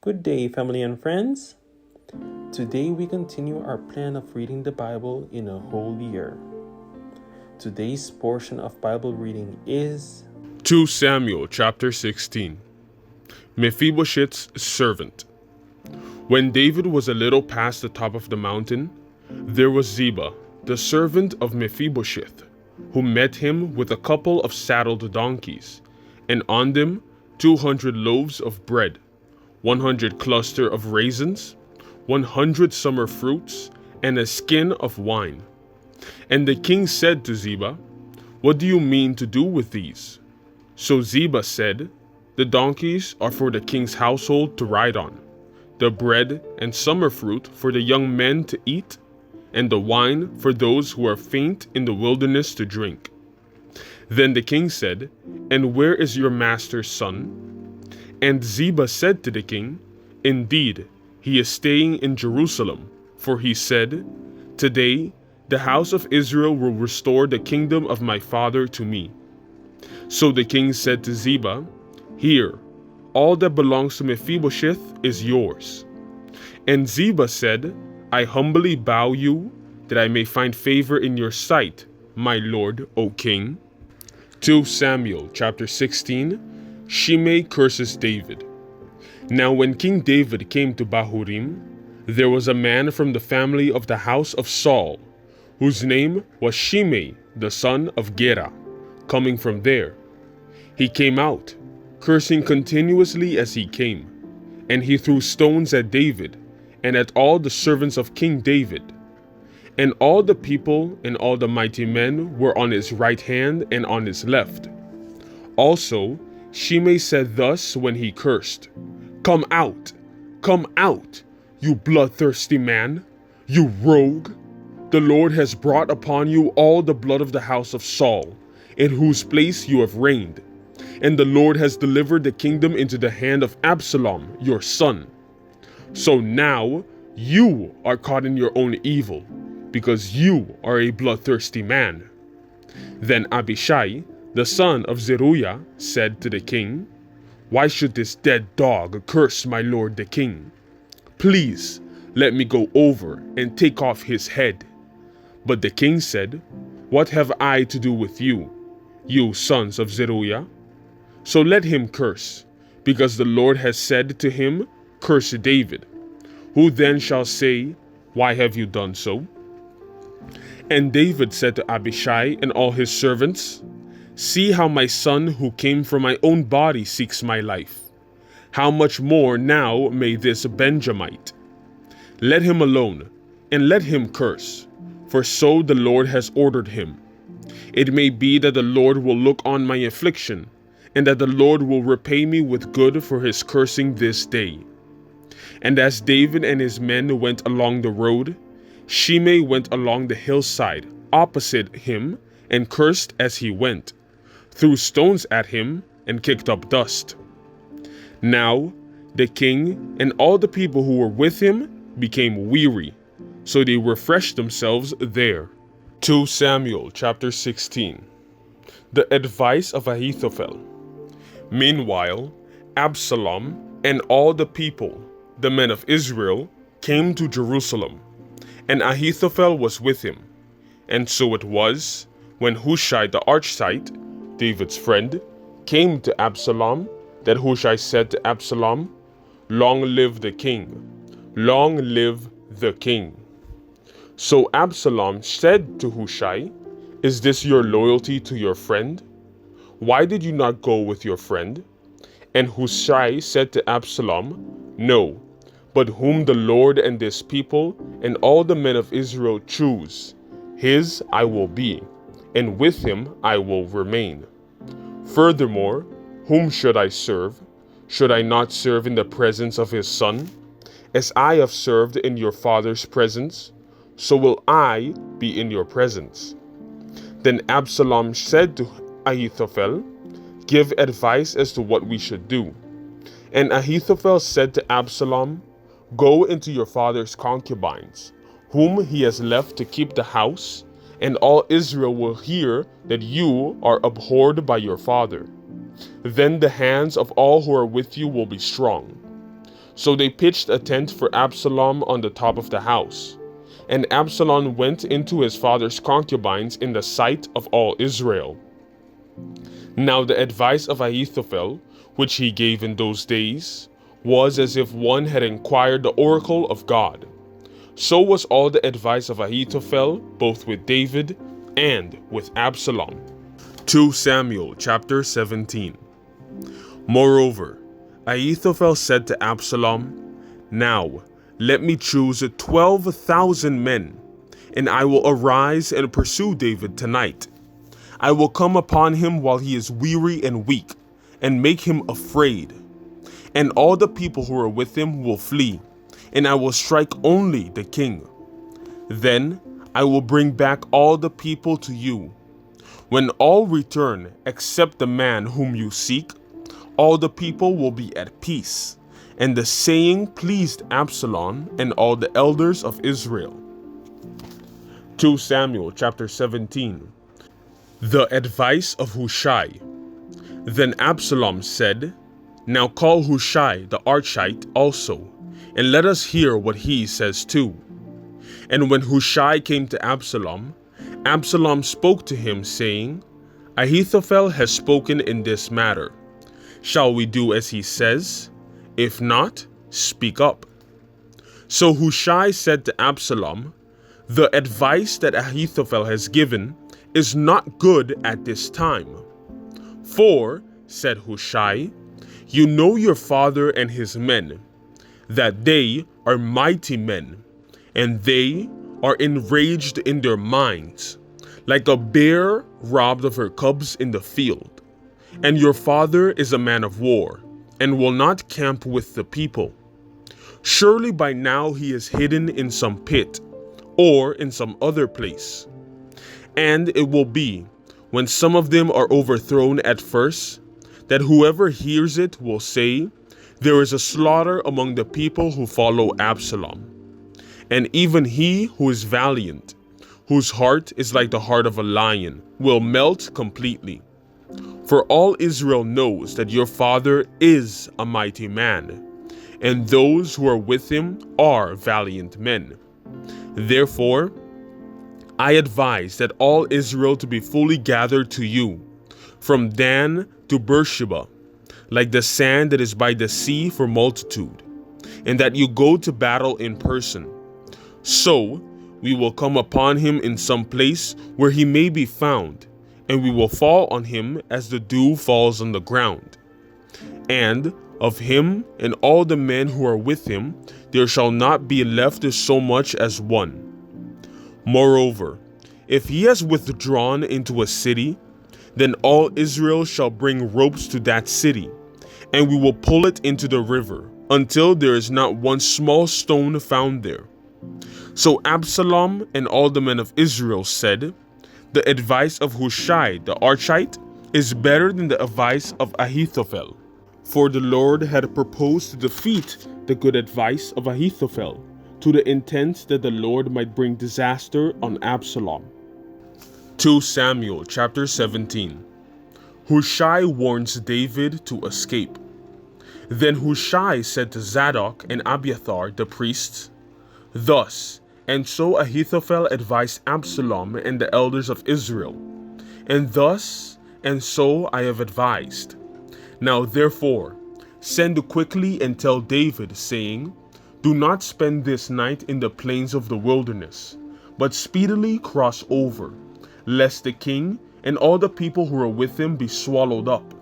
Good day, family and friends. Today we continue our plan of reading the Bible in a whole year. Today's portion of Bible reading is 2 Samuel chapter 16. Mephibosheth's servant. When David was a little past the top of the mountain, there was Ziba, the servant of Mephibosheth, who met him with a couple of saddled donkeys, and on them 200 loaves of bread, 100 cluster of raisins, 100 summer fruits, and a skin of wine. And the king said to Ziba, "What do you mean to do with these?" So Ziba said, "The donkeys are for the king's household to ride on, the bread and summer fruit for the young men to eat, and the wine for those who are faint in the wilderness to drink." Then the king said, "And where is your master's son?" And Ziba said to the king, "Indeed, he is staying in Jerusalem, for he said, 'Today the house of Israel will restore the kingdom of my father to me.'" So the king said to Ziba, "Here, all that belongs to Mephibosheth is yours." And Ziba said, "I humbly bow you, that I may find favor in your sight, my lord, O king." 2 Samuel chapter 16. Shimei curses David. Now when King David came to Bahurim, there was a man from the family of the house of Saul, whose name was Shimei the son of Gera, coming from there. He came out, cursing continuously as he came, and he threw stones at David and at all the servants of King David. And all the people and all the mighty men were on his right hand and on his left. Also Shimei said thus when he cursed, come out, you bloodthirsty man, you rogue. The Lord has brought upon you all the blood of the house of Saul, in whose place you have reigned. And the Lord has delivered the kingdom into the hand of Absalom, your son. So now you are caught in your own evil, because you are a bloodthirsty man." Then Abishai, the son of Zeruiah, said to the king, "Why should this dead dog curse my lord the king? Please let me go over and take off his head." But the king said, "What have I to do with you, you sons of Zeruiah? So let him curse, because the Lord has said to him, 'Curse David.' Who then shall say, 'Why have you done so?'" And David said to Abishai and all his servants, "See how my son who came from my own body seeks my life. How much more now may this Benjamite? Let him alone, and let him curse, for so the Lord has ordered him. It may be that the Lord will look on my affliction, and that the Lord will repay me with good for his cursing this day." And as David and his men went along the road, Shimei went along the hillside opposite him and cursed as he went, threw stones at him, and kicked up dust. Now the king and all the people who were with him became weary, so they refreshed themselves there. 2 Samuel chapter 16. The advice of Ahithophel. Meanwhile, Absalom and all the people, the men of Israel, came to Jerusalem, and Ahithophel was with him. And so it was, when Hushai the Archite, David's friend, came to Absalom, that Hushai said to Absalom, "Long live the king! Long live the king!" So Absalom said to Hushai, "Is this your loyalty to your friend? Why did you not go with your friend?" And Hushai said to Absalom, "No, but whom the Lord and this people and all the men of Israel choose, his I will be, and with him I will remain. Furthermore, whom should I serve? Should I not serve in the presence of his son? As I have served in your father's presence, so will I be in your presence." Then Absalom said to Ahithophel, "Give advice as to what we should do." And Ahithophel said to Absalom, "Go into your father's concubines, whom he has left to keep the house, and all Israel will hear that you are abhorred by your father. Then the hands of all who are with you will be strong. So they pitched a tent for Absalom on the top of the house. And Absalom went into his father's concubines in the sight of all Israel. Now the advice of Ahithophel, which he gave in those days, was as if one had inquired the oracle of God. So was all the advice of Ahithophel, both with David and with Absalom. 2 Samuel chapter 17. Moreover, Ahithophel said to Absalom, Now let me choose 12,000 men, and I will arise and pursue David tonight. I will come upon him while he is weary and weak, and make him afraid. And all the people who are with him will flee, and I will strike only the king. Then I will bring back all the people to you. When all return except the man whom you seek, all the people will be at peace. And the saying pleased Absalom and all the elders of Israel. 2 Samuel chapter 17. The advice of Hushai. Then Absalom said, Now call Hushai the Archite also, and let us hear what he says too. And when Hushai came to Absalom, Absalom spoke to him, saying, Ahithophel has spoken in this matter. Shall we do as he says? If not, speak up. So Hushai said to Absalom, The advice that Ahithophel has given is not good at this time. For, said Hushai, you know your father and his men, that they are mighty men, and they are enraged in their minds, like a bear robbed of her cubs in the field. And your father is a man of war, and will not camp with the people. Surely by now he is hidden in some pit, or in some other place. And it will be, when some of them are overthrown at first, that whoever hears it will say, There is a slaughter among the people who follow Absalom. And even he who is valiant, whose heart is like the heart of a lion, will melt completely. For all Israel knows that your father is a mighty man, and those who are with him are valiant men. Therefore, I advise that all Israel to be fully gathered to you, from Dan to Beersheba, like the sand that is by the sea for multitude, and that you go to battle in person. So we will come upon him in some place where he may be found, and we will fall on him as the dew falls on the ground. And of him and all the men who are with him, there shall not be left so much as one. Moreover, if he has withdrawn into a city, then all Israel shall bring ropes to that city, and we will pull it into the river, until there is not one small stone found there. So Absalom and all the men of Israel said, The advice of Hushai the Archite is better than the advice of Ahithophel. For the Lord had proposed to defeat the good advice of Ahithophel, to the intent that the Lord might bring disaster on Absalom. 2 Samuel chapter 17. Hushai warns David to escape. Then Hushai said to Zadok and Abiathar the priests, Thus and so Ahithophel advised Absalom and the elders of Israel, and thus and so I have advised. Now therefore, send quickly and tell David, saying, Do not spend this night in the plains of the wilderness, but speedily cross over, lest the king and all the people who are with him be swallowed up.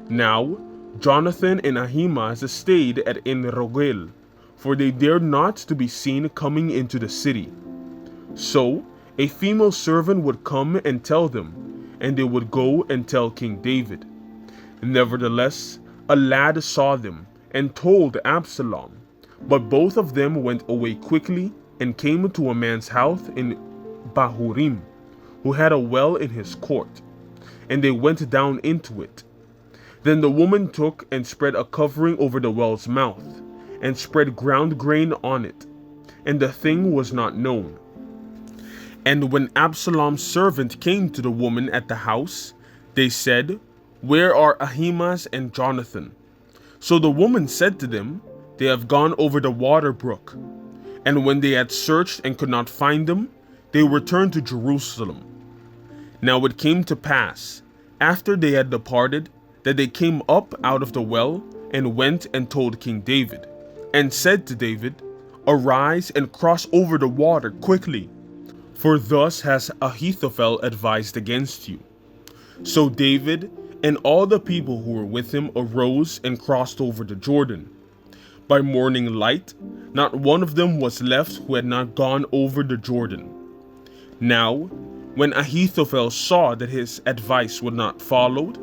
Now Jonathan and Ahimaaz stayed at En-Rogel, for they dared not to be seen coming into the city. So a female servant would come and tell them, and they would go and tell King David. Nevertheless, a lad saw them and told Absalom, but both of them went away quickly and came to a man's house in Bahurim, who had a well in his court, and they went down into it. Then the woman took and spread a covering over the well's mouth, and spread ground grain on it, and the thing was not known. And when Absalom's servant came to the woman at the house, they said, Where are Ahimaaz and Jonathan? So the woman said to them, they have gone over the water brook." And when they had searched and could not find them, they returned to Jerusalem. Now it came to pass, after they had departed, that they came up out of the well, and went and told King David, and said to David, "Arise and cross over the water quickly, for thus has Ahithophel advised against you." So David and all the people who were with him arose and crossed over the Jordan. By morning light, not one of them was left who had not gone over the Jordan. Now, when Ahithophel saw that his advice was not followed,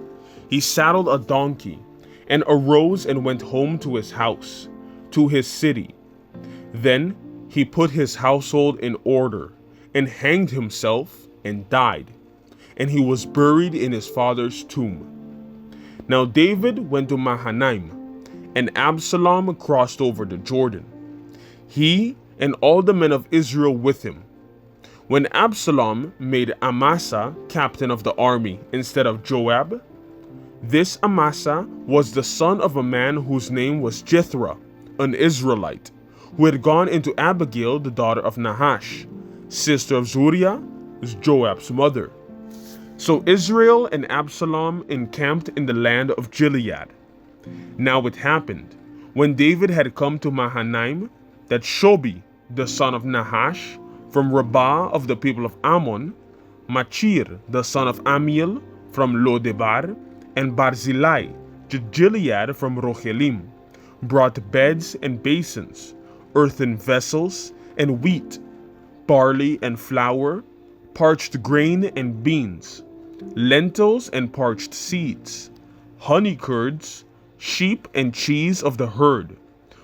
he saddled a donkey, and arose and went home to his house, to his city. Then he put his household in order, and hanged himself, and died, and he was buried in his father's tomb. Now David went to Mahanaim, and Absalom crossed over the Jordan, he and all the men of Israel with him. When Absalom made Amasa captain of the army instead of Joab, this Amasa was the son of a man whose name was Jethro, an Israelite, who had gone into Abigail, the daughter of Nahash, sister of Zuriah, Joab's mother. So Israel and Absalom encamped in the land of Gilead. Now it happened, when David had come to Mahanaim, that Shobi, the son of Nahash, from Rabbah of the people of Ammon, Machir, the son of Amiel, from Lodebar, and Barzillai, Gilead from Rochelim, brought beds and basins, earthen vessels, and wheat, barley and flour, parched grain and beans, lentils and parched seeds, honey curds, sheep and cheese of the herd,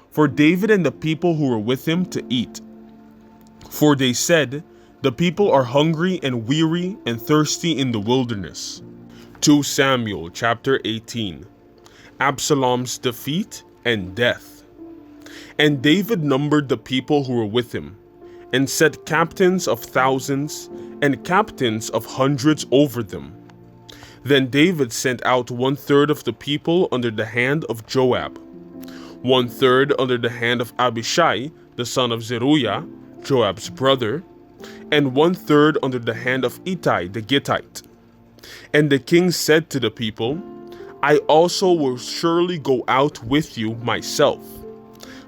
for David and the people who were with him to eat. For they said, "The people are hungry and weary and thirsty in the wilderness." 2 Samuel chapter 18. Absalom's defeat and death. And David numbered the people who were with him, and set captains of thousands and captains of hundreds over them. Then David sent out 1/3 of the people under the hand of Joab, 1/3 under the hand of Abishai, the son of Zeruiah, Joab's brother, and 1/3 under the hand of Ittai the Gittite. And the king said to the people, "I also will surely go out with you myself."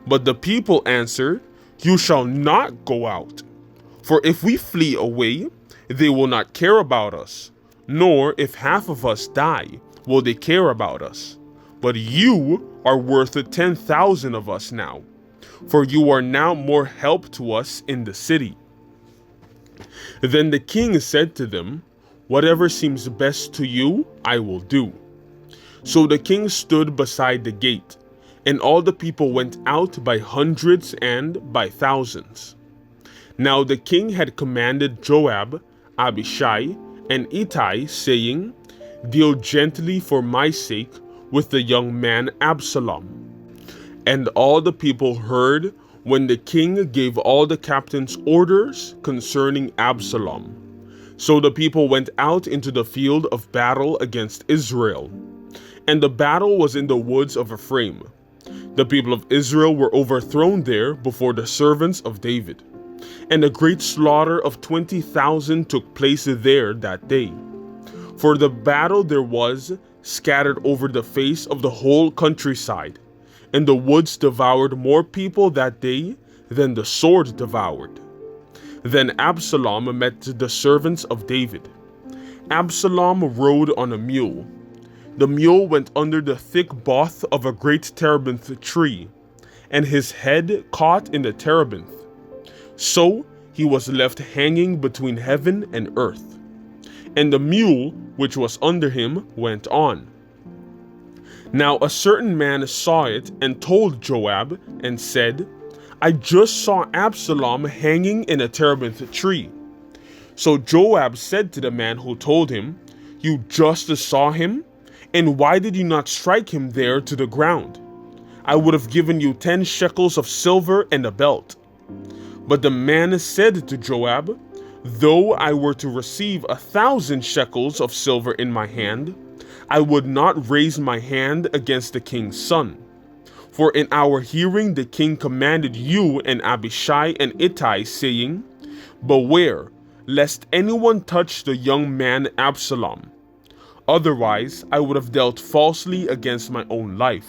But the people answered, "You shall not go out, for if we flee away, they will not care about us, nor if half of us die, will they care about us. But you are worth 10,000 of us now, for you are now more help to us in the city." Then the king said to them, "Whatever seems best to you, I will do." So the king stood beside the gate, and all the people went out by hundreds and by thousands. Now the king had commanded Joab, Abishai, and Ittai, saying, "Deal gently for my sake with the young man Absalom." And all the people heard when the king gave all the captains orders concerning Absalom. So the people went out into the field of battle against Israel. And the battle was in the woods of Ephraim. The people of Israel were overthrown there before the servants of David. And a great slaughter of 20,000 took place there that day. For the battle there was scattered over the face of the whole countryside, and the woods devoured more people that day than the sword devoured. Then Absalom met the servants of David. Absalom rode on a mule. The mule went under the thick bough of a great terebinth tree, and his head caught in the terebinth. So he was left hanging between heaven and earth. And the mule which was under him went on. Now a certain man saw it and told Joab and said, "I just saw Absalom hanging in a terebinth tree." So Joab said to the man who told him, "You just saw him? And why did you not strike him there to the ground? I would have given you 10 shekels of silver and a belt." But the man said to Joab, "Though I were to receive 1,000 shekels of silver in my hand, I would not raise my hand against the king's son. For in our hearing the king commanded you and Abishai and Ittai, saying, Beware, lest anyone touch the young man Absalom. Otherwise I would have dealt falsely against my own life.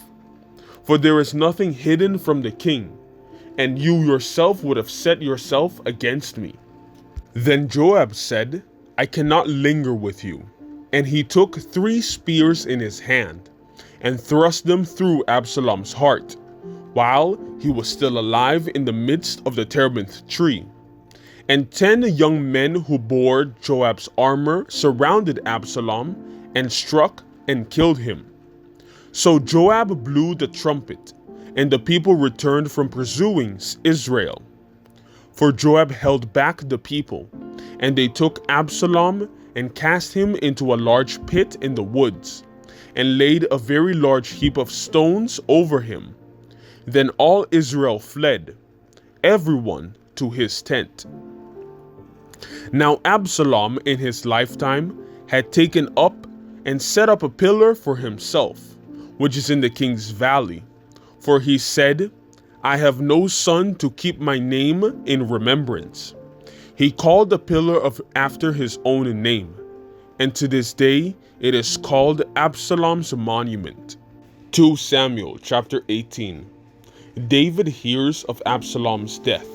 For there is nothing hidden from the king, and you yourself would have set yourself against me. Then Joab said, I cannot linger with you. And he took 3 spears in his hand, and thrust them through Absalom's heart, while he was still alive in the midst of the terebinth tree. And 10 young men who bore Joab's armor surrounded Absalom, and struck and killed him. So Joab blew the trumpet, and the people returned from pursuing Israel. For Joab held back the people, and they took Absalom and cast him into a large pit in the woods, and laid a very large heap of stones over him. Then all Israel fled, everyone to his tent. Now Absalom in his lifetime had taken up and set up a pillar for himself, which is in the king's valley. For he said, I have no son to keep my name in remembrance. He called the pillar after his own name, and to this day it is called Absalom's monument. 2 Samuel chapter 18. David hears of Absalom's death.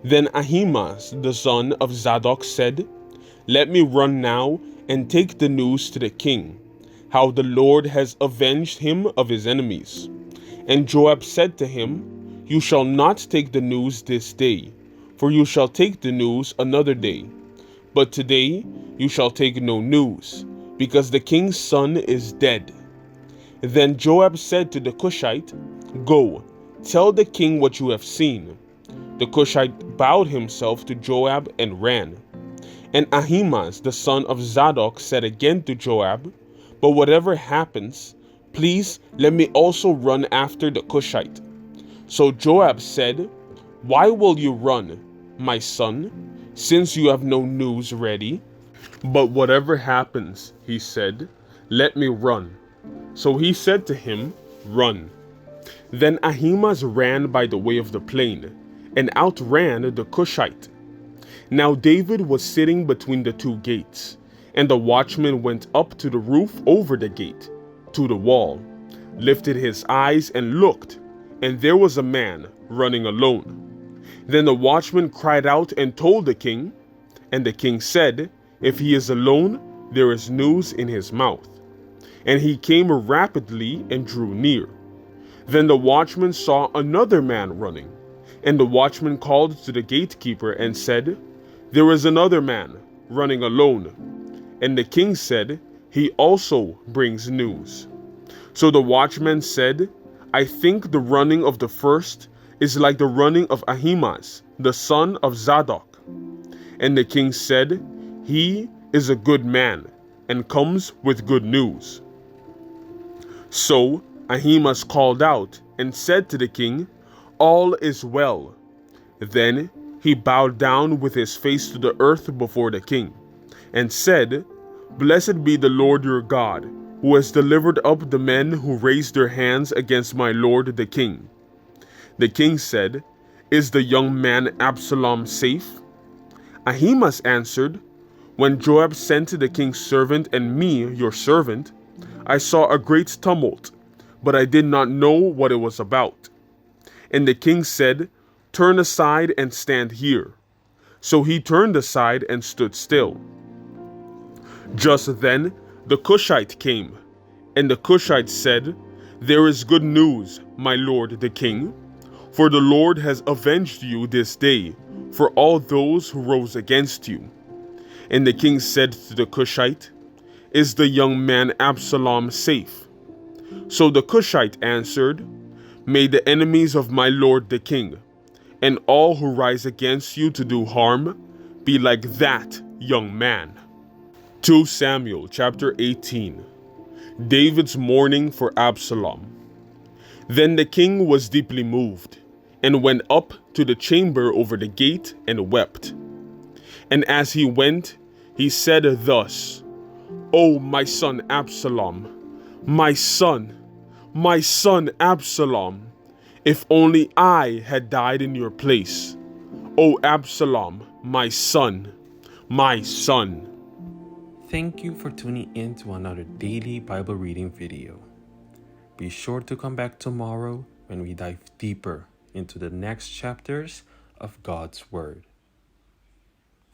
Then Ahimaaz the son of Zadok said, Let me run now and take the news to the king, how the Lord has avenged him of his enemies. And Joab said to him, You shall not take the news this day, for you shall take the news another day. But today you shall take no news, because the king's son is dead. Then Joab said to the Cushite, Go, tell the king what you have seen. The Cushite bowed himself to Joab and ran. And Ahimaaz the son of Zadok said again to Joab, But whatever happens, please let me also run after the Cushite. So Joab said, Why will you run, my son, since you have no news ready? But whatever happens, he said, let me run. So he said to him, Run. Then Ahimaaz ran by the way of the plain, and outran the Cushite. Now David was sitting between the 2 gates, and the watchman went up to the roof over the gate, to the wall, lifted his eyes and looked, and there was a man running alone. Then the watchman cried out and told the king, and the king said, If he is alone, there is news in his mouth. And he came rapidly and drew near. Then the watchman saw another man running, and the watchman called to the gatekeeper and said, There is another man running alone. And the king said, He also brings news. So the watchman said, I think the running of the first is like the running of Ahimaaz, the son of Zadok. And the king said, He is a good man, and comes with good news. So Ahimaaz called out and said to the king, All is well. Then he bowed down with his face to the earth before the king, and said, Blessed be the Lord your God, who has delivered up the men who raised their hands against my lord the king. The king said, Is the young man Absalom safe? Ahimaaz answered, When Joab sent the king's servant and me, your servant, I saw a great tumult, but I did not know what it was about. And the king said, Turn aside and stand here. So he turned aside and stood still. Just then the Cushite came, and the Cushite said, There is good news, my lord the king, for the Lord has avenged you this day for all those who rose against you. And the king said to the Cushite, Is the young man Absalom safe? So the Cushite answered, May the enemies of my lord the king, and all who rise against you to do harm, be like that young man. 2 Samuel chapter 18. David's mourning for Absalom. Then the king was deeply moved, and went up to the chamber over the gate and wept. And as he went, he said thus, O my son Absalom, my son, my son Absalom, if only I had died in your place. O Absalom, my son, my son. Thank you for tuning in to another daily Bible reading video. Be sure to come back tomorrow when we dive deeper into the next chapters of God's Word.